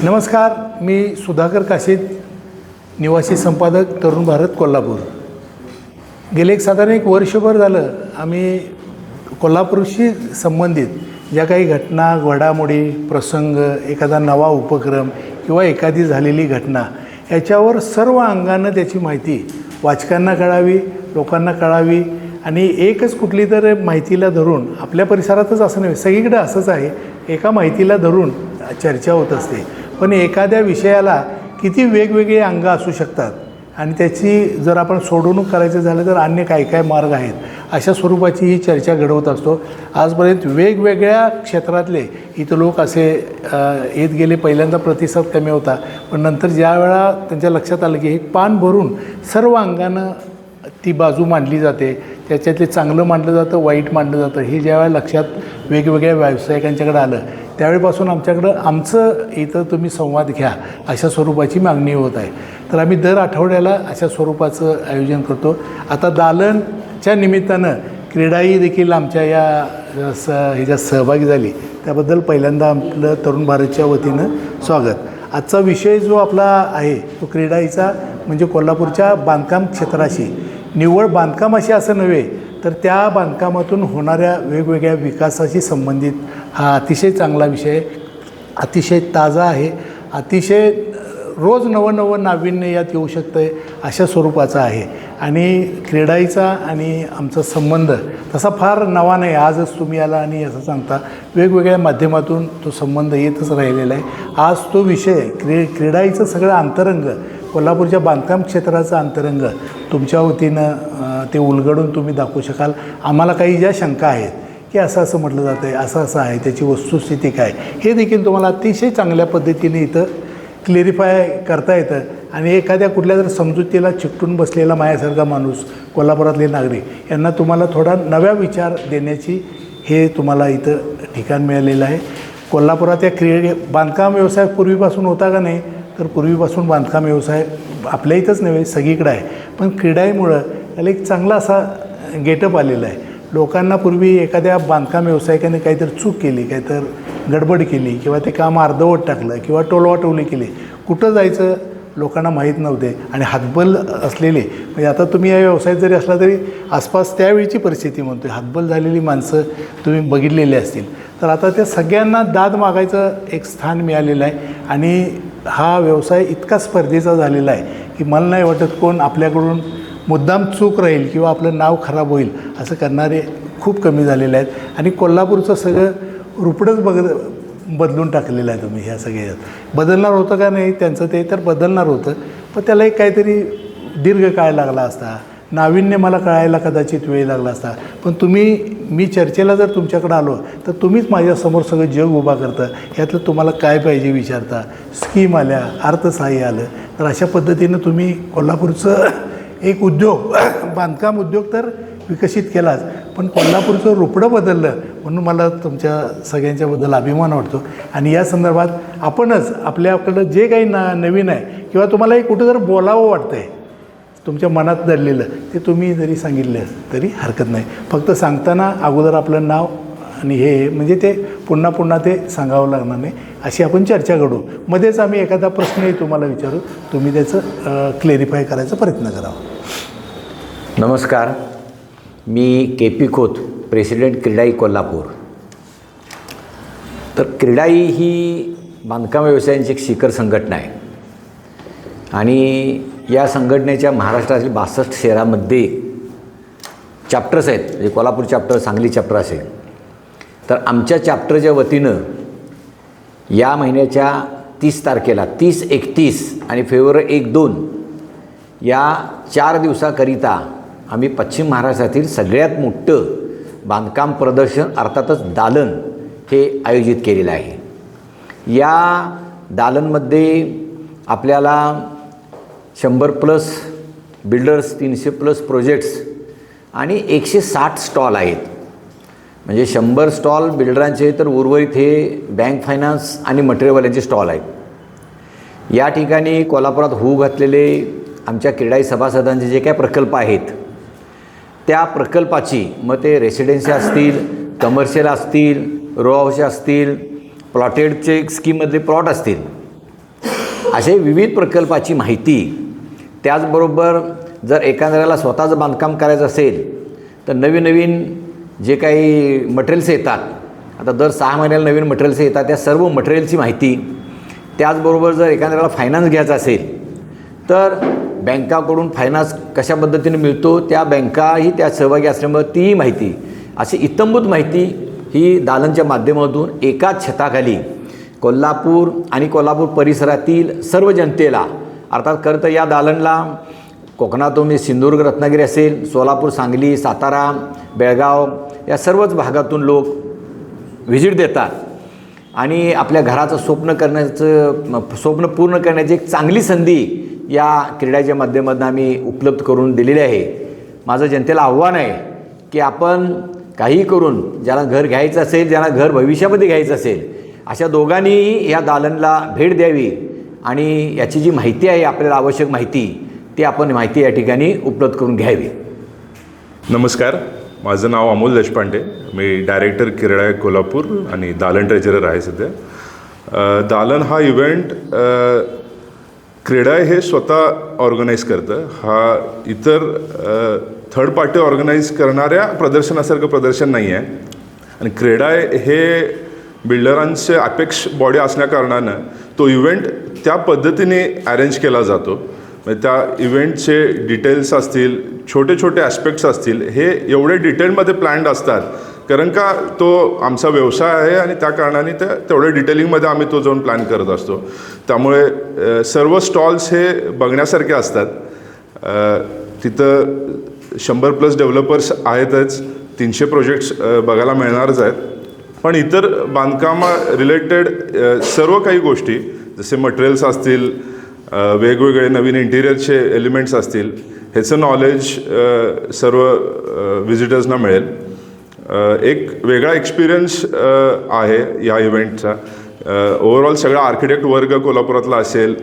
नमस्कार, मी सुधाकर काशीद, निवासी संपादक तरुण भारत कोल्हापूर. गेले साधारण एक वर्षभर झालं आम्ही कोल्हापूरशी संबंधित ज्या काही घटना, घडामोडी, प्रसंग, एखादा नवा उपक्रम किंवा एखादी झालेली घटना याच्यावर सर्व अंगानं त्याची माहिती वाचकांना कळावी, लोकांना कळावी आणि एकच कुठली तर माहितीला धरून, आपल्या परिसरातच असं नाही, सगळीकडे असंच आहे, एका माहितीला धरून चर्चा होत असते. पण एखाद्या विषयाला किती वेगवेगळे अंग असू शकतात आणि त्याची जर आपण सोडवणूक करायचं झालं तर अन्य काय काय मार्ग आहेत, अशा स्वरूपाची ही चर्चा घडवत असतो. आजपर्यंत वेगवेगळ्या क्षेत्रातले इथं लोक असे येत गेले. पहिल्यांदा प्रतिसाद कमी होता, पण नंतर ज्या वेळा त्यांच्या लक्षात आलं की हे पान भरून सर्व अंगानं ती बाजू मांडली जाते, त्याच्यातले चांगलं मांडलं जातं, वाईट मांडलं जातं, हे ज्यावेळेला लक्षात वेगवेगळ्या व्यावसायिकांच्याकडे आलं त्यावेळीपासून आमच्याकडं आमचं इथं तुम्ही संवाद घ्या अशा स्वरूपाची मागणी होत आहे. तर आम्ही दर आठवड्याला अशा स्वरूपाचं आयोजन करतो. आता दालनच्या निमित्तानं क्रीडाही देखील आमच्या या ह्याच्यात सहभागी झाली, त्याबद्दल पहिल्यांदा आपलं तरुण भारतच्या वतीनं स्वागत. आजचा विषय जो आपला आहे तो क्रीडाईचा, म्हणजे कोल्हापूरच्या बांधकाम क्षेत्राशी, निव्वळ बांधकामाशी असं नव्हे तर त्या बांधकामातून होणाऱ्या वेगवेगळ्या विकासाशी संबंधित हा अतिशय चांगला विषय, अतिशय ताजा आहे, अतिशय रोज नवं नाविन्य यात येऊ शकतं आहे अशा स्वरूपाचा आहे. आणि क्रीडाईचा आणि आमचा संबंध तसा फार नवा नाही, आजच तुम्ही आला आणि असं सांगता, वेगवेगळ्या माध्यमातून तो संबंध येतच राहिलेला आहे. आज तो विषय क्रीडाईचं सगळं अंतरंग, कोल्हापूरच्या बांधकाम क्षेत्राचं अंतरंग तुमच्या वतीनं ते उलगडून तुम्ही दाखवू शकाल. आम्हाला काही ज्या शंका आहेत की असं म्हटलं जातं आहे, असं आहे, त्याची वस्तुस्थिती काय, हे देखील तुम्हाला अतिशय चांगल्या पद्धतीने इथं क्लेरिफाय करता येतं. आणि एखाद्या कुठल्या जर समजुतीला चिकटून बसलेला माझ्यासारखा माणूस, कोल्हापुरातले नागरिक यांना तुम्हाला थोडा नव्या विचार देण्याची हे तुम्हाला इथं ठिकाण मिळालेलं आहे. कोल्हापुरात या बांधकाम व्यवसाय पूर्वीपासून होता का नाही, तर पूर्वीपासून बांधकाम व्यवसाय आपल्या इथंच नव्हे सगळीकडे आहे, पण क्रीडाईमुळं त्याला एक चांगला असा गेटअप आलेला आहे. लोकांना पूर्वी एखाद्या बांधकाम व्यावसायिकाने काहीतरी चूक केली, काहीतरी गडबड केली किंवा ते काम अर्धवट टाकलं किंवा टोलवाटोली केली, कुठं जायचं लोकांना माहीत नव्हते. आणि हातबल असलेले, म्हणजे आता तुम्ही या व्यवसायात जरी असला तरी आसपास त्यावेळीची परिस्थिती म्हणतो आहे, हातबल झालेली माणसं तुम्ही बघितलेली असतील. तर आता त्या सगळ्यांना दाद मागायचं एक स्थान मिळालेलं आहे. आणि हा व्यवसाय इतका स्पर्धेचा झालेला आहे की मला नाही वाटत कोण आपल्याकडून मुद्दाम चूक राहील किंवा आपलं नाव खराब होईल असं करणारे खूप कमी झालेले आहेत. आणि कोल्हापूरचं सगळं रुपडंच बदलून टाकलेलं आहे तुम्ही. ह्या सगळ्यात बदलणार होतं का नाही त्यांचं, ते तर बदलणार होतं, पण त्याला एक काहीतरी दीर्घ काळ लागला असता, नाविन्य मला कळायला कदाचित वेळ लागला असता. पण मी चर्चेला जर तुमच्याकडे आलो तर तुम्हीच माझ्यासमोर सगळं जग उभा करता. यातलं तुम्हाला काय पाहिजे विचारता, स्कीम आल्या, अर्थसहाय्य आलं, तर अशा पद्धतीनं तुम्ही कोल्हापूरचं एक उद्योग, बांधकाम उद्योग तर विकसित केलाच, पण कोल्हापूरचं रुपडं बदललं, म्हणून मला तुमच्या सगळ्यांच्याबद्दल अभिमान वाटतो. आणि या संदर्भात आपणच आपल्याकडं जे काही नवीन आहे किंवा तुम्हाला एक कुठं जर बोलावं वाटतं आहे, तुमच्या मनात दडलेलं, ते तुम्ही जरी सांगितलं तरी हरकत नाही. फक्त सांगताना अगोदर आपलं नाव आणि हे, म्हणजे ते पुन्हा ते सांगावं लागणार नाही, अशी आपण चर्चा घडू. मध्येच आम्ही एखादा प्रश्नही तुम्हाला विचारू, तुम्ही त्याचं क्लेरिफाय करायचा प्रयत्न करावा. नमस्कार, मी के.पी. खोत, प्रेसिडेंट क्रीडाई कोल्हापूर. तर क्रीडाई ही बांधकाम व्यवसायांची एक शिखर संघटना आहे आणि या संघटनेच्या महाराष्ट्रातील 62 शहरामध्ये चॅप्टर्स आहेत. म्हणजे कोल्हापूर चॅप्टर, सांगली चॅप्टर असेल. तर आमच्या चॅप्टरच्या वतीनं या महिन्याच्या 30 तारखेला 30, 31 आणि फेब्रुवारी 1-2 या 4 दिवसाकरिता आम्ही पश्चिम महाराष्ट्रातील सगळ्यात मोठं बांधकाम प्रदर्शन, अर्थातच दालन, हे आयोजित केलेलं आहे. या दालनमध्ये आपल्याला 100+ बिल्डर्स, 300+ प्रोजेक्ट्स आणि 160 स्टॉल आहेत. म्हणजे 100 स्टॉल बिल्डरांचे, तर उर्वरित हे बँक फायनान्स आणि मटेरियलवाल्यांचे स्टॉल आहेत. या ठिकाणी कोल्हापुरात होऊ घातलेले आमच्या क्रीडाई सभासदांचे जे काय प्रकल्प आहेत, त्या प्रकल्पाची, मग ते रेसिडेन्सी असतील, कमर्शियल असतील, रो हाऊस असतील, प्लॉटेडचे स्कीममधले प्लॉट असतील, असे विविध प्रकल्पाची माहिती, त्याचबरोबर जर एखाद्याला स्वतःचं बांधकाम करायचं असेल तर नवीन नवीन जे काही मटेरियल्स येतात, आता दर 6 महिन्याला नवीन मटेरियल्स येतात, त्या सर्व मटेरियलची माहिती, त्याचबरोबर जर एखाद्याला फायनान्स घ्यायचा असेल तर बँकाकडून फायनान्स कशा पद्धतीने मिळतो, त्या बँकाही त्यात सहभागी असल्यामुळे तीही माहिती, अशी इत्थंभूत माहिती ही दालनच्या माध्यमातून एकाच छताखाली कोल्हापूर आणि कोल्हापूर परिसरातील सर्व जनतेला, अर्थात खरं तर या दालनला कोकणातून सिंधुदुर्ग रत्नागिरी असेल, सोलापूर, सांगली, सातारा, बेळगाव या सर्वच भागातून लोक व्हिजिट देतात आणि आपल्या घराचं स्वप्न पूर्ण करण्याची एक चांगली संधी या क्रीडाच्या माध्यमातून आम्ही उपलब्ध करून दिलेली आहे. माझं जनतेला आव्हान आहे की आपण काही करून, ज्याला घर घ्यायचं असेल, ज्याला घर भविष्यामध्ये घ्यायचं असेल, अशा दोघांनीही या दालनला भेट द्यावी आणि याची जी माहिती आहे, आपल्याला आवश्यक माहिती, ती आपण माहिती या ठिकाणी उपलब्ध करून घ्यावी. नमस्कार, माझं नाव अमोल देशपांडे. मी डायरेक्टर क्रीडा कोल्हापूर आणि दालन ट्रेजरर आहे सध्या. दालन हा इव्हेंट क्रीडा हे स्वतः ऑर्गनाईज करतं. हा इतर थर्ड पार्टी ऑर्गनाईज करणाऱ्या प्रदर्शनासारखं प्रदर्शन नाही आहे आणि क्रीडा हे बिल्डरांचे अपेक्ष बॉडी असल्याकारणानं तो इव्हेंट त्या पद्धतीने अरेंज केला जातो. म्हणजे त्या इव्हेंटचे डिटेल्स असतील, छोटे छोटे ॲस्पेक्ट्स असतील, हे एवढे डिटेलमध्ये प्लॅन्ड असतात कारण का तो आमचा व्यवसाय आहे आणि त्या कारणाने तेवढ्या डिटेलिंगमध्ये आम्ही तो जाऊन प्लॅन करत असतो. त्यामुळे सर्व स्टॉल्स हे बघण्यासारखे असतात. तिथं 100+ डेव्हलपर्स आहेतच, 300 प्रोजेक्ट्स बघायला मिळणारच आहेत. पण इतर बांधकामा रिलेटेड सर्व काही गोष्टी, जसे मटेरियल्स असतील, वेगवेगळे नवीन इंटिरियरचे एलिमेंट्स असतील, ह्याचं नॉलेज सर्व व्हिजिटर्सना मिळेल. एक वेगळा एक्सपिरियन्स आहे या इव्हेंटचा. ओव्हरऑल सगळा आर्किटेक्ट वर्ग कोल्हापुरातला असेल,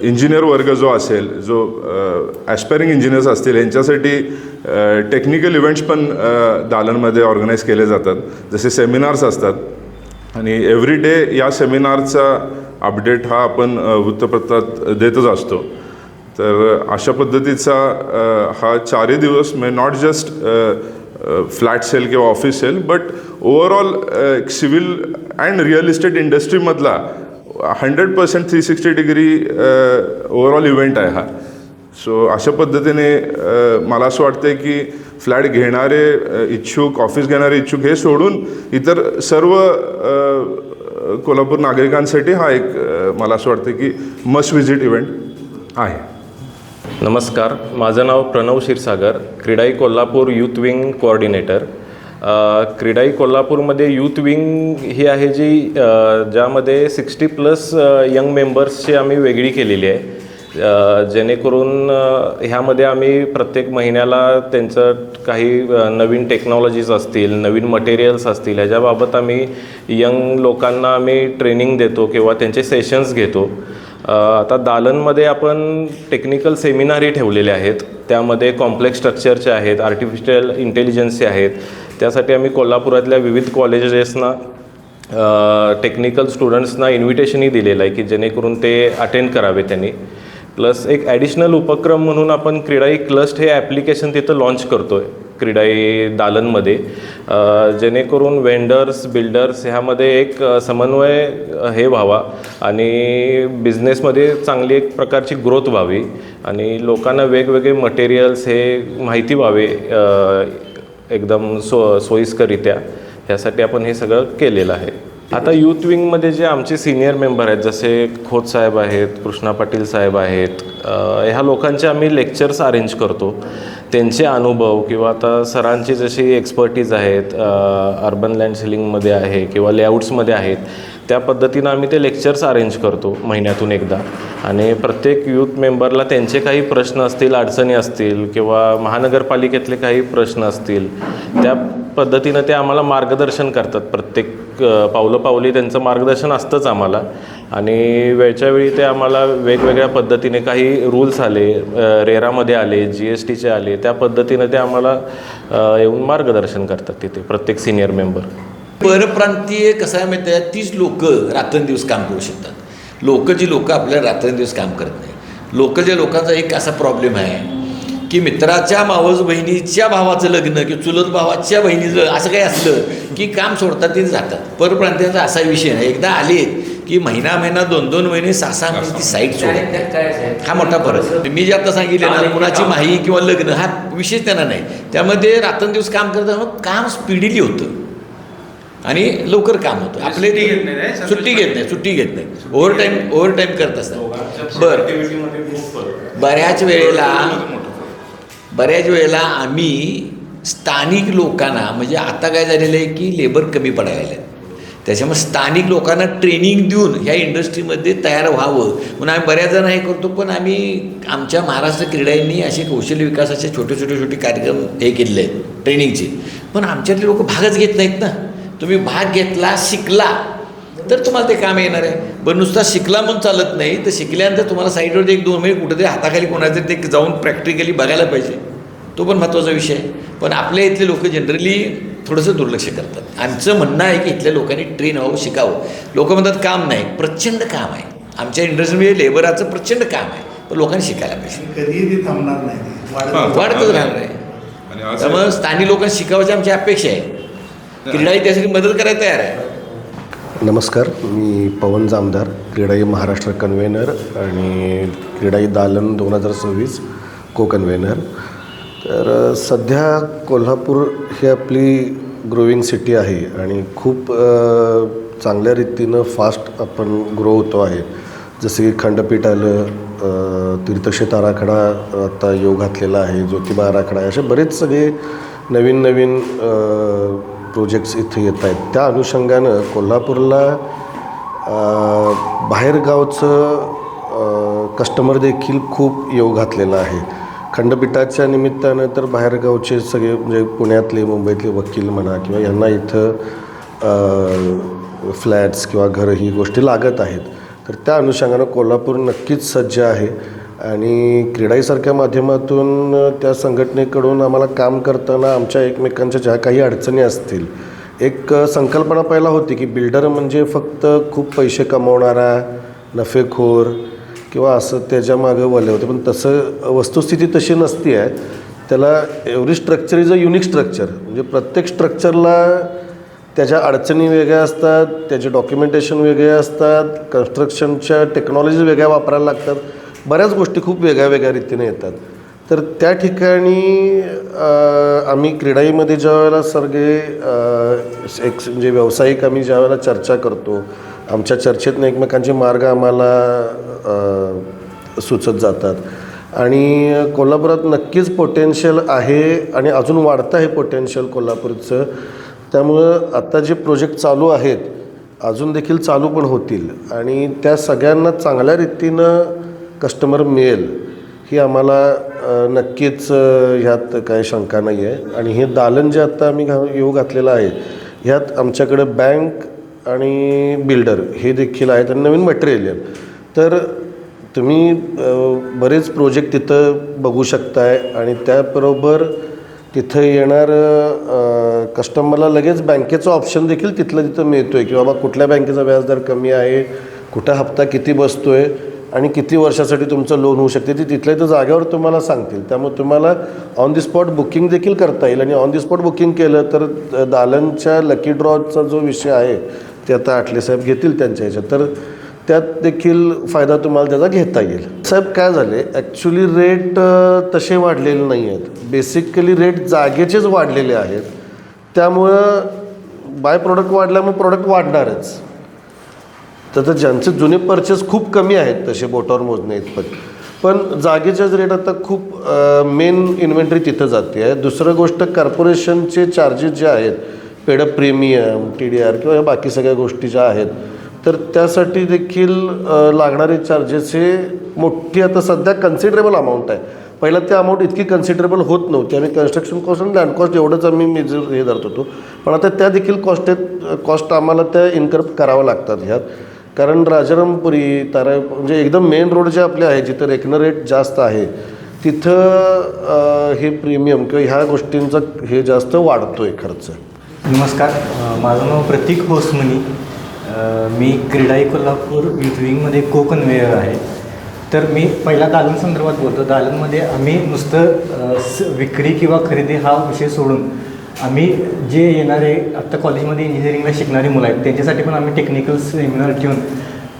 इंजिनियर वर्ग जो असेल, जो ॲस्पायरिंग इंजिनियर्स असतील, यांच्यासाठी टेक्निकल इव्हेंट्स पण दालनमध्ये ऑर्गनाईज केले जातात. जसे सेमिनार्स असतात आणि एव्हरी डे या सेमिनारचा अपडेट हा आपण वृत्तपत्रात देतच असतो. तर अशा पद्धतीचा हा 4 दिवस म्हणजे नॉट जस्ट फ्लॅट सेल किंवा office sale, but overall civil and real estate इंडस्ट्रीमधला 100% 360 डिग्री ओव्हरऑल इव्हेंट आहे हा. सो अशा पद्धतीने मला असं वाटतं की फ्लॅट घेणारे इच्छुक, ऑफिस घेणारे इच्छुक हे सोडून इतर सर्व कोल्हापूर नागरिकांसाठी हा एक मला असं वाटतं की मस्ट व्हिजिट इव्हेंट आहे. नमस्कार, माझं नाव Pranav Kshirsagar, CREDAI Kolhapur youth wing coordinator. CREDAI कोल्हापूरमध्ये यूथ विंग ही आहे जी ज्यामध्ये 60+ यंग मेंबर्सची आम्ही वेगळी केलेली आहे. जेणेकरून ह्यामध्ये आम्ही प्रत्येक महिन्याला त्यांचं काही नवीन टेक्नॉलॉजीज असतील, नवीन मटेरियल्स असतील, ह्याच्याबाबत आम्ही यंग लोकांना आम्ही ट्रेनिंग देतो किंवा त्यांचे सेशन्स घेतो. आता दालनमध्ये आपण टेक्निकल सेमिनारही ठेवलेले आहेत. त्यामध्ये कॉम्प्लेक्स स्ट्रक्चरचे आहेत, आर्टिफिशियल इंटेलिजन्सचे आहेत. त्यासाठी आम्ही कोल्हापुरातल्या विविध कॉलेजेसना टेक्निकल स्टुडंट्सना इन्व्हिटेशनही दिलेलं आहे की जेणेकरून ते अटेंड करावे त्यांनी. प्लस एक ॲडिशनल उपक्रम म्हणून आपण क्रीडाई क्लस्ट हे ॲप्लिकेशन तिथं लॉन्च करतो आहे क्रीडाई दालनमध्ये, जेणेकरून वेंडर्स, बिल्डर्स ह्यामध्ये एक समन्वय हे व्हावा आणि बिझनेसमध्ये चांगली एक प्रकारची ग्रोथ व्हावी आणि लोकांना वेगवेगळे मटेरियल्स हे माहिती व्हावे एकदम सोयीस्कररित्या. ह्यासाठी आपण हे सगळं केलेलं आहे. आता यूथ विंगमध्ये जे आमचे सिनियर मेंबर आहेत, जसे खोत साहेब आहेत, कृष्णा पाटील साहेब आहेत, ह्या लोकांचे आम्ही लेक्चर्स अरेंज करतो. त्यांचे अनुभव किंवा आता सरांची जशी एक्सपर्टीज आहेत, अर्बन लँड सेलिंगमध्ये आहे किंवा लेआउट्समध्ये आहेत, त्या पद्धतीनं आम्ही ते लेक्चर्स अरेंज करतो महिन्यातून एकदा. आणि प्रत्येक यूथ मेंबरला त्यांचे काही प्रश्न असतील, अडचणी असतील किंवा महानगरपालिकेतले काही प्रश्न असतील, त्या पद्धतीनं ते आम्हाला मार्गदर्शन करतात. प्रत्येक पावलोपावली त्यांचं मार्गदर्शन असतंच आम्हाला. आणि वेळच्या वेळी ते आम्हाला वेगवेगळ्या पद्धतीने काही रूल्स आले, रेरामध्ये आले, GSTचे आले, त्या पद्धतीनं ते आम्हाला येऊन मार्गदर्शन करतात तिथे प्रत्येक सिनियर मेंबर. परप्रांतीय कसं आहे माहिती आहे, तीच लोक रात्रंदिवस काम करू शकतात. लोक आपल्याला रात्रंदिवस काम करत नाही. लोकलच्या लोकांचा एक असा प्रॉब्लेम आहे की मित्राच्या मावस बहिणीच्या भावाचं लग्न किंवा चुलत भावाच्या बहिणीचं असं काही असलं की काम सोडतात ते जातात. परप्रांतीयांचा असा विषय नाही. एकदा आले की महिना 2-2 महिने 6-6 महिने ती साईट सोडतात. हा मोठा फरक आहे. मी जे आता सांगितले ना, कुणाची माही किंवा लग्न हा विषय त्यांना नाही. त्यामध्ये रात्रंदिवस काम करताना काम स्पीडीली होतं आणि लवकर काम होतं. आपले सुट्टी घेत नाही ओव्हर टाईम करत असतात. बऱ्याच वेळेला आम्ही स्थानिक लोकांना, म्हणजे आता काय झालेलं आहे की लेबर कमी पडायला लागले, त्याच्यामुळे स्थानिक लोकांना ट्रेनिंग देऊन ह्या इंडस्ट्रीमध्ये तयार व्हावं म्हणून आम्ही बऱ्याच जण हे करतो. पण आम्ही आमच्या महाराष्ट्र क्रीडाईंनी असे कौशल्य विकासाचे छोटे कार्यक्रम हे केलेले आहेत ट्रेनिंगचे. पण आमच्यातले लोक भागच घेत नाहीत ना. तुम्ही भाग घेतला, शिकला तर तुम्हाला ते काम येणार आहे. पण नुसता शिकला म्हणून चालत नाही, तर शिकल्यानंतर तुम्हाला साईडवर 1-2 महिने कुठेतरी हाताखाली कोणाचं ते जाऊन प्रॅक्टिकली बघायला पाहिजे. तो पण महत्त्वाचा विषय आहे. पण आपल्या इथले लोक जनरली थोडंसं दुर्लक्ष करतात. आमचं म्हणणं आहे की इथल्या लोकांनी ट्रेन व्हावं, शिकावं. लोक म्हणतात काम नाही, प्रचंड काम आहे. आमच्या इंडस्ट्रीमध्ये लेबराचं प्रचंड काम आहे, पण लोकांनी शिकायला पाहिजे. कधीही ते थांबणार नाही, वाढतच राहणार आहे. त्यामुळे स्थानिक लोकांना शिकावायची आमची अपेक्षा आहे. क्रीडाई त्यासाठी मदत करायला तयार आहे. नमस्कार, मी पवन जामदार, क्रीडाई महाराष्ट्र कन्व्हेनर आणि क्रीडाई दालन 2026 को कन्व्हेनर. तर सध्या कोल्हापूर ही आपली ग्रोविंग सिटी आहे आणि खूप चांगल्या रीतीनं फास्ट आपण ग्रो होतो आहे. जसे की खंडपीठ आलं, तीर्थक्षेत्र आराखडा आता योग घातलेला आहे, ज्योतिबा आराखडा, असे बरेच सगळे नवीन प्रोजेक्ट्स इथे येत आहेत. त्या अनुषंगानं कोल्हापूरला बाहेरगावचं कस्टमर देखील खूप येऊ घातलेलं आहे. खंडपीठाच्या निमित्तानं तर बाहेरगावचे सगळे, म्हणजे पुण्यातले, मुंबईतले वकील म्हणा किंवा यांना इथं फ्लॅट्स किंवा घरं ही गोष्टी लागत आहेत. तर त्या अनुषंगानं कोल्हापूर नक्कीच सज्ज आहे आणि क्रीडाईसारख्या माध्यमातून त्या संघटनेकडून आम्हाला काम करताना आमच्या एकमेकांच्या ज्या काही अडचणी असतील, एक संकल्पना पहिला होती की बिल्डर म्हणजे फक्त खूप पैसे कमवणारा नफेखोर किंवा असं त्याच्यामागं वले होते. पण तसं वस्तुस्थिती तशी नसती आहे. त्याला every structure is a unique structure. म्हणजे प्रत्येक स्ट्रक्चरला त्याच्या अडचणी वेगळ्या असतात, त्याचे डॉक्युमेंटेशन वेगळे असतात, कन्स्ट्रक्शनच्या टेक्नॉलॉजी वेगळ्या वापरायला लागतात, बऱ्याच गोष्टी खूप वेगळ्या रीतीने येतात. तर त्या ठिकाणी आम्ही क्रीडाईमध्ये ज्या वेळेला सगळे एक म्हणजे व्यावसायिक आम्ही ज्या वेळेला चर्चा करतो, आमच्या चर्चेतनं एकमेकांचे मार्ग आम्हाला सुचत जातात आणि कोल्हापुरात नक्कीच पोटेन्शियल आहे आणि अजून वाढतं आहे पोटेन्शियल कोल्हापूरचं. त्यामुळं आता जे प्रोजेक्ट चालू आहेत अजून देखील चालू पण होतील आणि त्या सगळ्यांना चांगल्या रीतीनं कस्टमर मिळेल ही आम्हाला नक्कीच ह्यात काही शंका नाही आहे. आणि हे दालन जे आत्ता आम्ही येऊ घातलेलं आहे ह्यात आमच्याकडं बँक आणि बिल्डर हे देखील आहेत आणि नवीन मटेरियल आहे. तर तुम्ही बरेच प्रोजेक्ट तिथं बघू शकताय आणि त्याबरोबर तिथं येणारं कस्टमरला लगेच बँकेचं ऑप्शन देखील तिथं मिळतो आहे की बाबा कुठल्या बँकेचा व्याजदर कमी आहे, कुठं हप्ता किती बसतो आहे आणि किती वर्षासाठी तुमचं लोन होऊ शकते, ती तिथल्या इथं जागेवर तुम्हाला सांगतील. त्यामुळे तुम्हाला ऑन दी स्पॉट बुकिंग देखील करता येईल आणि ऑन दी स्पॉट बुकिंग केलं तर दालनच्या लकी ड्रॉचा जो विषय आहे ते आता आठले साहेब घेतील त्यांच्या ह्याच्यात, तर त्यात देखील फायदा तुम्हाला त्याचा घेता येईल. साहेब काय झाले, ॲक्च्युली रेट तसे वाढलेले नाही आहेत. बेसिकली रेट जागेचेच वाढलेले आहेत. त्यामुळं बाय प्रोडक्ट वाढल्यामुळे प्रोडक्ट वाढणारच. तर ज्यांचे जुने परचेस खूप कमी आहेत तसे बोटावर मोजणे इतपत, पण जागेचेच रेट आता खूप मेन इन्व्हेंटरी तिथं जाते आहे. दुसरं गोष्ट कॉर्पोरेशनचे चार्जेस जे आहेत, पेडअप प्रीमियम, TDR किंवा या बाकी सगळ्या गोष्टी ज्या आहेत, तर त्यासाठी देखील लागणारे चार्जेस हे मोठी आता सध्या कन्सिडरेबल अमाऊंट आहे. पहिला त्या अमाऊंट इतकी कन्सिडरेबल होत नव्हती. आम्ही कन्स्ट्रक्शन कॉस्ट आणि लँड कॉस्ट एवढंच आम्ही मेजर हे धरत होतो, पण आता त्या देखील कॉस्ट आम्हाला त्या इन्कर करावं लागतात ह्यात. कारण राजारामपुरी म्हणजे एकदम मेन रोड जे आपले आहे जिथं रेकनर रेट जास्त आहे तिथं हे प्रीमियम किंवा ह्या गोष्टींचा हे जास्त वाढतो आहे खर्च. नमस्कार, माझं नाव प्रतीक होसमनी. मी क्रीडाई कोल्हापूर युथ विंगमध्ये को कन्व्हेयर आहे. तर मी पहिला दालन संदर्भात बोलतो. दालनमध्ये आम्ही नुसतं विक्री किंवा खरेदी हा विषय सोडून आम्ही जे येणारे आत्ता कॉलेजमध्ये इंजिनिअरिंगला शिकणारी मुलं आहेत त्यांच्यासाठी पण आम्ही टेक्निकल सेमिनार ठेवून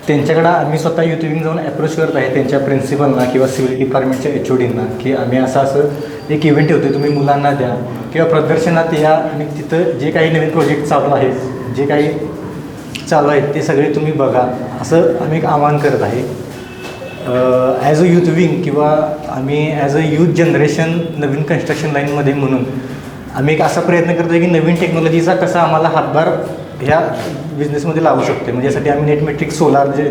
त्यांच्याकडं आम्ही स्वतः युथ विंग जाऊन अप्रोच करत आहे त्यांच्या प्रिन्सिपलना किंवा सिव्हिल डिपार्टमेंटच्या HODंना की आम्ही असं एक इव्हेंट ठेवतो, तुम्ही मुलांना द्या किंवा प्रदर्शनात या आणि तिथं जे काही नवीन प्रोजेक्ट चालू आहेत जे काही चालू आहेत ते सगळे तुम्ही बघा, असं आम्ही एक आवाहन करत आहे. ॲज अ युथ विंग किंवा आम्ही as a youth generation Naveen construction लाईनमध्ये म्हणून आम्ही एक असा प्रयत्न करतो आहे की नवीन टेक्नॉलॉजीचा कसा आम्हाला हातभार ह्या बिझनेसमध्ये लावू शकतो. म्हणजे यासाठी आम्ही नेटमेट्रिक सोलार जे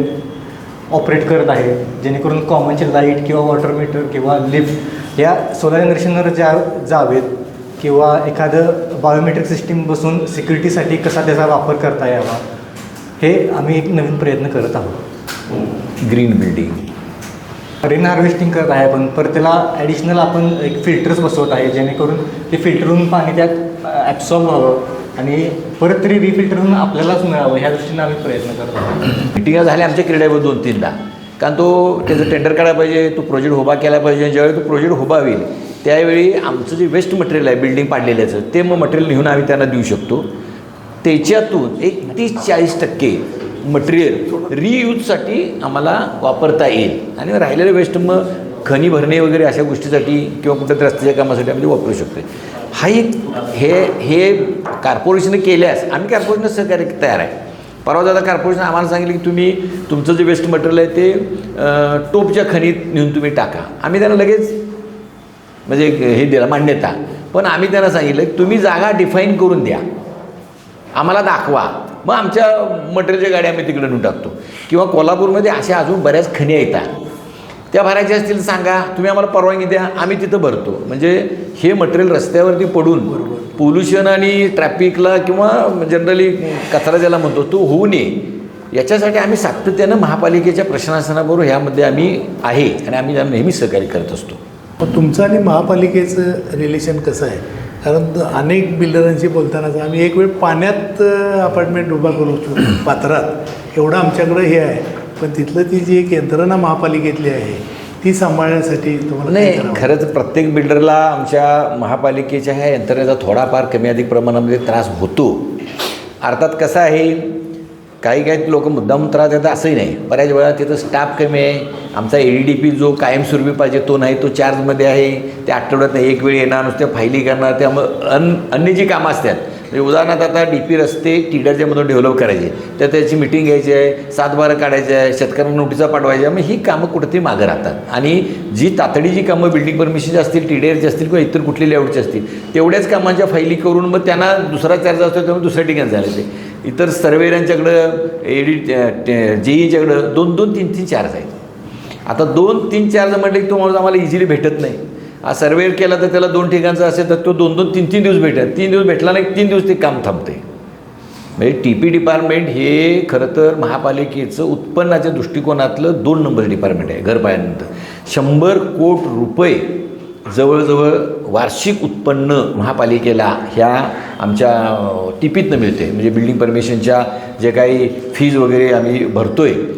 ऑपरेट करत आहे जेणेकरून कॉमनचे लाईट किंवा वॉटर मीटर किंवा लिफ्ट या सोलार जनरेशनवर जावेत किंवा एखादं बायोमेट्रिक सिस्टीम बसून सिक्युरिटीसाठी कसा त्याचा वापर करता यावा हे आम्ही एक नवीन प्रयत्न करत आहोत. ग्रीन बिल्डिंग, रेन हार्वेस्टिंग करत आहे आपण, पर त्याला ॲडिशनल आपण एक फिल्टर्स बसवत आहे जेणेकरून ते फिल्टर होऊन पाणी त्यात ॲब्सॉर्ब व्हावं आणि परत तरी रिफिल्टर होऊन आपल्यालाच मिळावं ह्या दृष्टीने आम्ही प्रयत्न करत आहोत. मिटिंगा झाल्या आमच्या क्रीडावर 2-3दा, कारण तो त्याचं टेंडर काढायला पाहिजे, तो प्रोजेक्ट उभा केला पाहिजे. ज्यावेळी तो प्रोजेक्ट उभा होईल त्यावेळी आमचं जे वेस्ट मटेरियल आहे बिल्डिंग पाडलेल्याचं ते मग मटेरियल नेऊन आम्ही त्यांना देऊ शकतो. त्याच्यातून एक 30-40% मटेरियल रियूजसाठी आम्हाला वापरता येईल आणि राहिलेलं वेस्ट मग खणी भरणे वगैरे अशा गोष्टीसाठी किंवा कुठं रस्त्याच्या कामासाठी आम्ही वापरू शकतो. हा एक हे कॉर्पोरेशनने केल्यास आम्ही कॉर्पोरेशनला सहकार्य तयार आहे. परवा दादा कॉर्पोरेशन आम्हाला सांगितलं की तुम्ही तुमचं जे वेस्ट मटेरियल आहे ते टोपच्या खणीत नेऊन तुम्ही टाका. आम्ही त्यांना लगेच म्हणजे हे दिलं मान्यता, पण आम्ही त्यांना सांगितलं की तुम्ही जागा डिफाईन करून द्या, आम्हाला दाखवा, मग आमच्या मटेरियलच्या गाड्या आम्ही तिकडे नेऊन टाकतो. किंवा कोल्हापूरमध्ये अशा अजून बऱ्याच खणी येतात, त्या भरायच्या असतील सांगा, तुम्ही आम्हाला परवानगी द्या, आम्ही तिथं भरतो. म्हणजे हे मटेरियल रस्त्यावरती पडून पोल्युशन आणि ट्रॅफिकला किंवा जनरली कचरा ज्याला म्हणतो तो होऊ नये याच्यासाठी आम्ही सातत्यानं महापालिकेच्या प्रशासनाबरोबर ह्यामध्ये आम्ही आहे आणि आम्ही त्यांना नेहमी सहकार्य करत असतो. मग तुमचं आणि महापालिकेचं रिलेशन कसं आहे? कारण अनेक बिल्डरांशी बोलताना आम्ही एक वेळ पाण्यात अपार्टमेंट उभा करू पात्रात एवढं आमच्याकडं हे आहे, पण तिथलं ती जी एक यंत्रणा महापालिकेतली आहे ती सांभाळण्यासाठी तुम्हाला काय नाही, करावं? खरंच प्रत्येक बिल्डरला आमच्या महापालिकेच्या ह्या यंत्रणेचा थोडाफार कमी अधिक प्रमाणामध्ये त्रास होतो. अर्थात कसं आहे, काही लोक मुद्दाम त्रास देतात असंही नाही. बऱ्याच वेळा तिथं स्टाफ कमी आहे, आमचा ADDP जो कायमस्वरूपी पाहिजे तो नाही, तो चार्जमध्ये आहे, ते आठवड्यात एक वेळ येणार, नुसत्या फायली करणार, त्यामुळे अन्य जी कामं असतात म्हणजे उदाहरणार्थ आता DP रस्ते टीडरच्या मधून डेव्हलप करायचे, तर त्याची मिटिंग घ्यायची आहे, 7-12 काढायचे आहे, शेतकऱ्यांना नोटिसा पाठवायच्या, मग ही कामं कुठेतरी मागं राहतात. आणि जी तातडीची कामं बिल्डिंग परमिशनची असतील, TDRची असतील किंवा इतर कुठली लेआउटची असतील तेवढ्याच कामांच्या फायली करून मग त्यांना दुसरा चार्ज असतो, त्यामुळे दुसऱ्या ठिकाणी झाले. ते इतर सर्वेरांच्याकडं JEच्याकडं 2-2, 3-3 चार्ज आहेत. आता 2-3 चार्ज म्हटलं की तो माणूस आम्हाला इझिली भेटत नाही. हा सर्वेअर केला तर त्याला 2 ठिकाणचा असेल तर तो 2-2, 3-3 दिवस भेटत, 3 दिवस भेटला नाही 3 दिवस ते काम थांबते. म्हणजे TP डिपार्टमेंट हे खरं तर महापालिकेचं उत्पन्नाच्या दृष्टिकोनातलं 2 नंबर डिपार्टमेंट आहे. घरपायानंतर 100 कोटी रुपये जवळजवळ वार्षिक उत्पन्न महापालिकेला ह्या आमच्या टिपीतनं मिळते. म्हणजे बिल्डिंग परमिशनच्या जे काही फीज वगैरे आम्ही भरतो आहे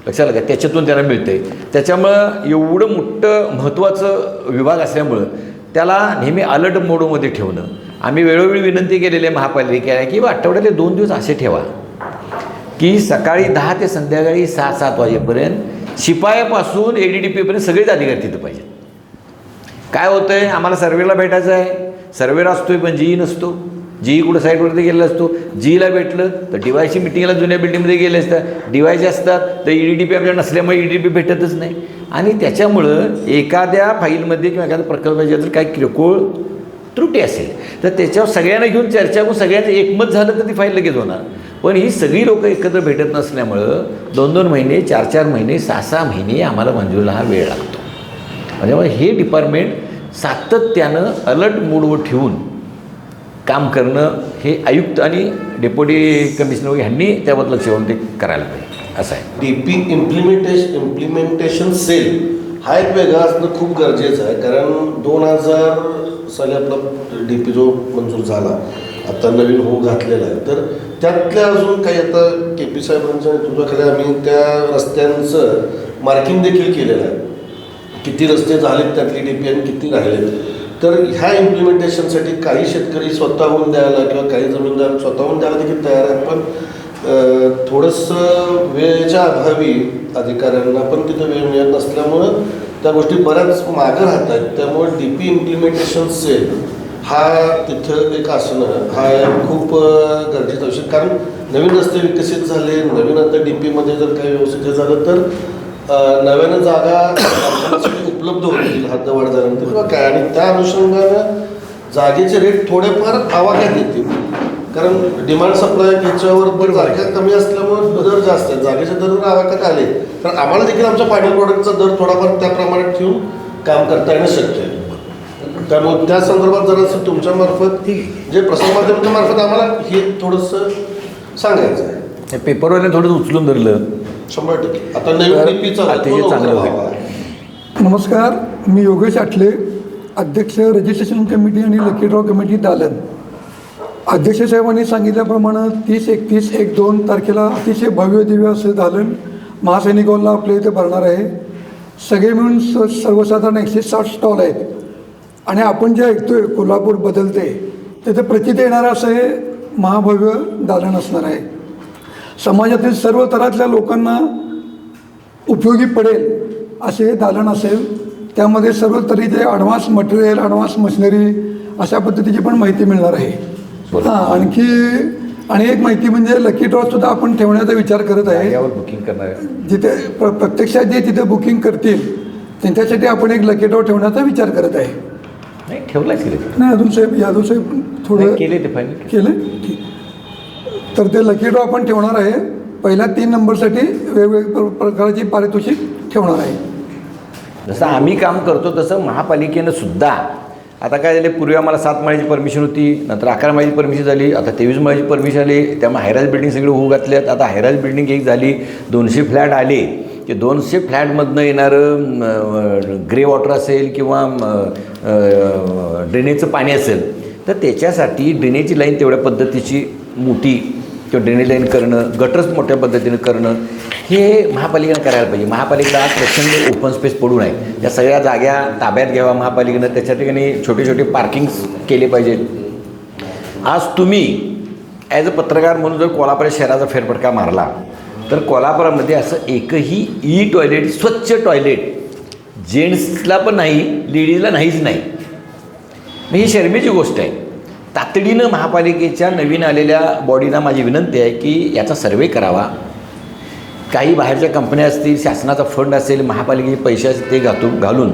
लक्षात आलं का, त्याच्यातून त्यांना मिळतं आहे. त्याच्यामुळं एवढं मोठं महत्त्वाचं विभाग असल्यामुळं त्याला नेहमी अलर्ट मोडमध्ये ठेवणं. आम्ही वेळोवेळी विनंती केलेली आहे महापालिकेला की आठवड्यातले 2 दिवस असे ठेवा की सकाळी 10 ते संध्याकाळी 6-7 वाजेपर्यंत शिपायापासून ADDP सगळेच अधिकारी तिथं पाहिजेत. काय होतं आहे, आम्हाला सर्वेला भेटायचं आहे, सर्वेर असतो आहे पण GE नसतो, GE कुठं साईटवरती गेलेला असतो, GEला भेटलं तर DYची मिटिंगला जुन्या बिल्डिंगमध्ये गेले असतात, DYचे असतात तर EDDP आपल्याला नसल्यामुळे EDDP भेटतच नाही. आणि त्याच्यामुळं एखाद्या फाईलमध्ये किंवा एखाद्या प्रकल्पाच्या जर काही किरकोळ त्रुटी असेल तर त्याच्यावर सगळ्यांना घेऊन चर्चा करून सगळ्यांचं एकमत झालं तर ती फाईल लगेच होणार. पण ही सगळी लोकं एकत्र भेटत नसल्यामुळं 2-2 महिने 4-4 महिने 6-6 महिने आम्हाला मंजुरीला हा वेळ लागतो. त्यामुळे हे डिपार्टमेंट सातत्यानं अलर्ट मोडवर ठेवून काम करणं हे आयुक्त आणि डेप्युटी कमिशनर ह्यांनी त्याबद्दल लक्ष ठेवून ते करायला पाहिजे असं आहे. DP इम्प्लिमेंटेशन सेल हा एक वेगळा असणं खूप गरजेचं आहे. कारण 2000 साली आपला DP जो मंजूर झाला आता नवीन होऊ घातलेला आहे. तर त्यातल्या अजून काही आता KP साहेबांच्या नेतृत्वाखाली आम्ही त्या रस्त्यांचं मार्किंग देखील केलेलं आहे. किती रस्ते झालेत त्यातली DP आणि किती राहिलेत. तर ह्या इम्प्लिमेंटेशनसाठी काही शेतकरी स्वतःहून द्यायला किंवा काही जमीनदार स्वतःहून द्यायला देखील तयार आहेत. पण थोडंसं वेळेच्या अभावी अधिकाऱ्यांना पण तिथं वेळ मिळत नसल्यामुळं त्या गोष्टी बऱ्याच मागं राहत आहेत. त्यामुळे DP इम्प्लिमेंटेशन सेल हा तिथं एक असणं हा खूप गरजेचा विषय. कारण नवीन रस्ते विकसित झाले, नवीन आता DPमध्ये जर काही व्यवस्थित हे झालं तर नव्यानं जागा उपलब्ध होतील हद्दवाढ झाल्यानंतर किंवा काय. आणि त्या अनुषंगानं जागेचे रेट थोडेफार आवाक्यात येतील. कारण डिमांड सप्लाय ह्याच्यावर जागा कमी असल्यामुळे दर जास्त आहेत. जागेचे दर जर आवाक्यात आले तर आम्हाला देखील आमच्या फायनल प्रोडक्टचा दर थोडाफार त्या प्रमाणात ठेवून काम करता येणं शक्य आहे. त्यामुळे त्या संदर्भात जरासं तुमच्यामार्फत जे प्रसारमाध्यमांच्या मार्फत आम्हाला हे थोडंसं सांगायचं आहे. हे पेपरवाल्याने थोडं उचलून धरलं 100%. आता नवीन DPचा अतिशय चांगलं होईल. नमस्कार, मी योगेश आठले, अध्यक्ष रजिस्ट्रेशन कमिटी आणि लकी ड्रॉ कमिटी दालन. अध्यक्ष साहेबांनी सांगितल्याप्रमाणे 30, 31, 1, 2 तारखेला अतिशय भव्य दिव्य असं दालन महासैनिक हॉलला आपल्या इथे भरणार आहे. सगळे मिळून सर्वसाधारण 160 स्टॉल आहेत. आणि आपण जे ऐकतोय कोल्हापूर बदलते तिथे प्रचिती येणारं असं हे महाभव्य दालन असणार आहे. समाजातील सर्व थरातल्या लोकांना उपयोगी पडेल असे हे दालन असेल. त्यामध्ये सर्व तऱ्हेचे ॲडव्हान्स मटेरियल, ॲडव्हान्स मशिनरी अशा पद्धतीची पण माहिती मिळणार आहे. आणि एक माहिती म्हणजे लकी ड्रॉसुद्धा आपण ठेवण्याचा विचार करत आहे. यावर बुकिंग करणार आहे. जिथे प्रत्यक्षात जे तिथे बुकिंग करतील त्यांच्यासाठी आपण एक लकी ड्रॉ ठेवण्याचा विचार करत आहे. नाही ठेवलाच केले नाही अजून साहेब, यादव साहेब थोडं केले ते फायनल केलं ठीक. तर ते लकी ड्रॉ आपण ठेवणार आहे. पहिल्या 3 नंबरसाठी वेगवेगळ्या प्रकारची पारितोषिक ठेवणार आहे. जसं आम्ही काम करतो तसं महापालिकेनं सुद्धा आता काय झाले, पूर्वी आम्हाला 7 माळ्याची परमिशन होती, नंतर 11 माळ्याची परमिशन झाली, आता 23 माळ्याची परमिशन आली. त्यामुळे हायराज बिल्डिंग सगळे होऊ घातल्यात. आता हायराज बिल्डिंग एक झाली, 200 फ्लॅट आले. ते 200 फ्लॅटमधनं येणारं ग्रे वॉटर असेल किंवा ड्रेनेजचं पाणी असेल तर त्याच्यासाठी ड्रेनेजची लाईन तेवढ्या पद्धतीची मोठी किंवा ड्रेनेज लाईन करणं, गटर्स मोठ्या पद्धतीनं करणं हे महापालिकेनं करायला पाहिजे. महापालिकेला आज प्रचंड ओपन स्पेस पडून आहे. त्या सगळ्या जागा ताब्यात घ्यावा महापालिकेनं. त्याच्या ठिकाणी छोटे छोटे पार्किंग्स केले पाहिजेत. आज तुम्ही ॲज अ पत्रकार म्हणून जर कोल्हापूर शहराचा फेरफटका मारला तर कोल्हापुरामध्ये असं एकही ई टॉयलेट, स्वच्छ टॉयलेट जेंट्सला पण नाही, लेडीजला नाहीच नाही. ही शर्मेची गोष्ट आहे. तातडीनं महापालिकेच्या नवीन आलेल्या बॉडीना माझी विनंती आहे की याचा सर्वे करावा. काही बाहेरच्या कंपन्या असतील, शासनाचा फंड असेल, महापालिकेचे पैसे ते घालून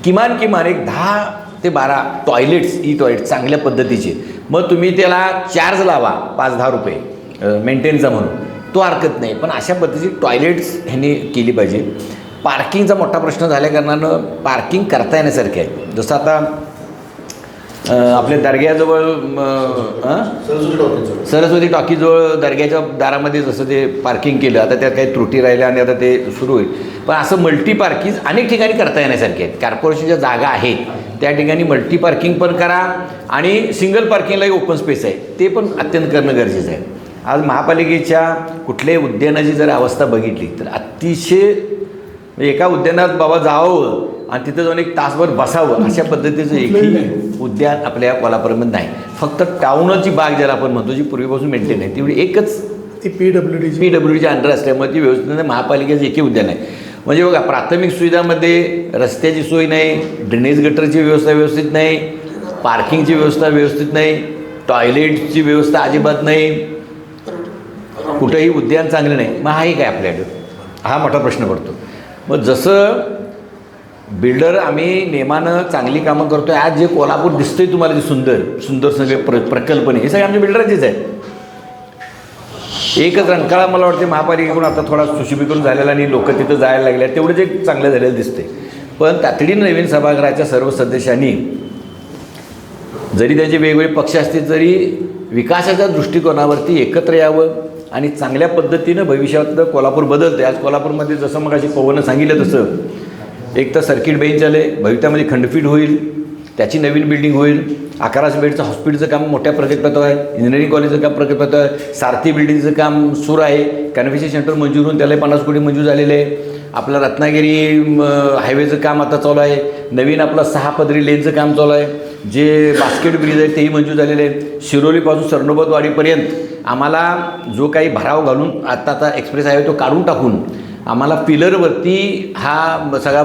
किमान एक 10 ते 12 टॉयलेट्स, ई टॉयलेट चांगल्या पद्धतीचे, मग तुम्ही त्याला चार्ज लावा 5-10 रुपये मेंटेनचा म्हणून, तो हरकत नाही. पण अशा पद्धतीची टॉयलेट्स ह्यांनी केली पाहिजे. पार्किंगचा मोठा प्रश्न झाल्याकारणानं पार्किंग करता येण्यासारखे आहे. जसं आता आपल्या दर्ग्याजवळ सरस्वती टॉकीजवळ दर्ग्याच्या दारामध्ये जसं ते पार्किंग केलं, आता त्यात काही त्रुटी राहिल्या आणि आता ते सुरू होईल. पण असं मल्टी पार्किंग अनेक ठिकाणी करता येण्यासारखे आहेत. कॉर्पोरेशनच्या जागा आहेत त्या ठिकाणी मल्टी पार्किंग पण करा आणि सिंगल पार्किंगलाही ओपन स्पेस आहे ते पण अत्यंत करणं गरजेचं आहे. आज महापालिकेच्या कुठल्याही उद्यानाची जर अवस्था बघितली तर अतिशय एका उद्यानात बाबा जावं आणि तिथं जाऊन 1 तासभर बसावं अशा पद्धतीचं एकही उद्यान आपल्या कोल्हापूरमध्ये नाही. फक्त टाऊनची बाग ज्याला आपण म्हणतो जी पूर्वीपासून मेंटेन आहे तेवढी एकच ती PWDच्या अंडर असल्यामुळे ती व्यवस्थित महापालिकेचं एकही उद्यान आहे. म्हणजे बघा, प्राथमिक सुविधामध्ये रस्त्याची सोय नाही, ड्रेनेज गटरची व्यवस्था व्यवस्थित नाही, पार्किंगची व्यवस्था व्यवस्थित नाही, टॉयलेटची व्यवस्था अजिबात नाही, कुठंही उद्यान चांगलं नाही. मग हाही काय आपल्याकडं, हा मोठा प्रश्न पडतो. मग जसं बिल्डर आम्ही नेमानं चांगली कामं करतो आहे, आज जे कोल्हापूर दिसतंय तुम्हाला, जे सुंदर सगळे प्रकल्पने हे सगळे आमच्या बिल्डरांचेच आहेत. एकच रंकाळा मला वाटते महापालिकेकडून आता थोडा सुशोभीकरण झालेला आणि लोक तिथं जायला लागले, तेवढंच एक चांगलं झालेलं दिसते. पण तातडीनं नवीन सभागृहाच्या सर्व सदस्यांनी जरी त्यांचे वेगवेगळे पक्ष असतील तरी विकासाच्या दृष्टिकोनावरती एकत्र यावं आणि चांगल्या पद्धतीनं भविष्यात कोल्हापूर बदलते. आज कोल्हापूरमध्ये जसं मग अशी पवनं सांगितलं तसं एक तर सर्किट बेंच आले, भविष्यामध्ये खंडपीठ होईल, त्याची नवीन बिल्डिंग होईल. 1100 बेडचं हॉस्पिटलचं काम मोठ्या प्रगतीपथावर आहे, इंजिनिअरिंग कॉलेजचं काम प्रगतीपथावर आहे, सारथी बिल्डिंगचं काम सुरू आहे, कन्व्हेन्शन सेंटर मंजूर होऊन त्याला 50 कोटी मंजूर झालेले आहे. आपलं रत्नागिरी हायवेचं काम आता चालू आहे, नवीन आपलं 6 पदरी लेनचं काम चालू आहे, जे बास्केट ब्रिज आहे तेही मंजूर झालेले आहे. शिरोलीपासून सरनोबतवाडीपर्यंत आम्हाला जो काही भराव घालून आता एक्सप्रेस हायवे तो काढून टाकून आम्हाला पिलरवरती हा सगळा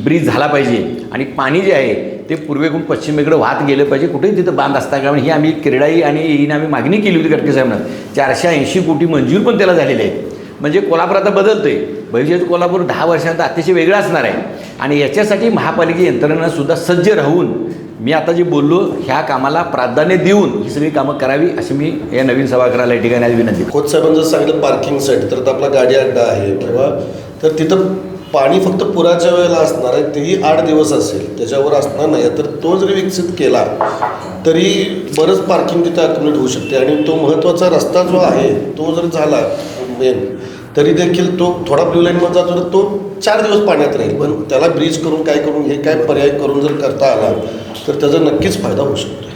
ब्रिज झाला पाहिजे आणि पाणी जे आहे ते पूर्वेकडून पश्चिमेकडे वाहत गेलं पाहिजे, कुठेही तिथं बांध असता कारण ही आम्ही क्रीडाई आणि येईन आम्ही मागणी केली होती गडकरी साहेबांना. 480 कोटी मंजूर पण त्याला झालेले आहेत. म्हणजे कोल्हापूर आता बदलतोय, भविष्यात कोल्हापूर 10 वर्षांत अतिशय वेगळं असणार आहे आणि याच्यासाठी महापालिका यंत्रणेसुद्धा सज्ज राहून मी आता जे बोललो ह्या कामाला प्राधान्य देऊन ही सगळी कामं करावी अशी मी या नवीन सभागृहाला या ठिकाणी आज विनंती. खोत साहेबांनी जर सांगितलं पार्किंगसाठी तर आपला गाडी अड्डा आहे किंवा तर तिथं पाणी फक्त पुराच्या वेळेला असणार आहे, तेही 8 दिवस असेल, त्याच्यावर असणार नाही. तर तो जरी विकसित केला तरी बरंच पार्किंग तिथे अकोमोडेट होऊ शकते आणि तो महत्त्वाचा रस्ता जो आहे तो जर झाला मेन तरी देखील तो थोडा ब्ल्यू लाईनमध्ये जातो तर तो 4 दिवस पाण्यात राहील. पण त्याला ब्रिज करून काय करून हे काय पर्याय करून जर करता आला तर त्याचा नक्कीच फायदा होऊ शकतो.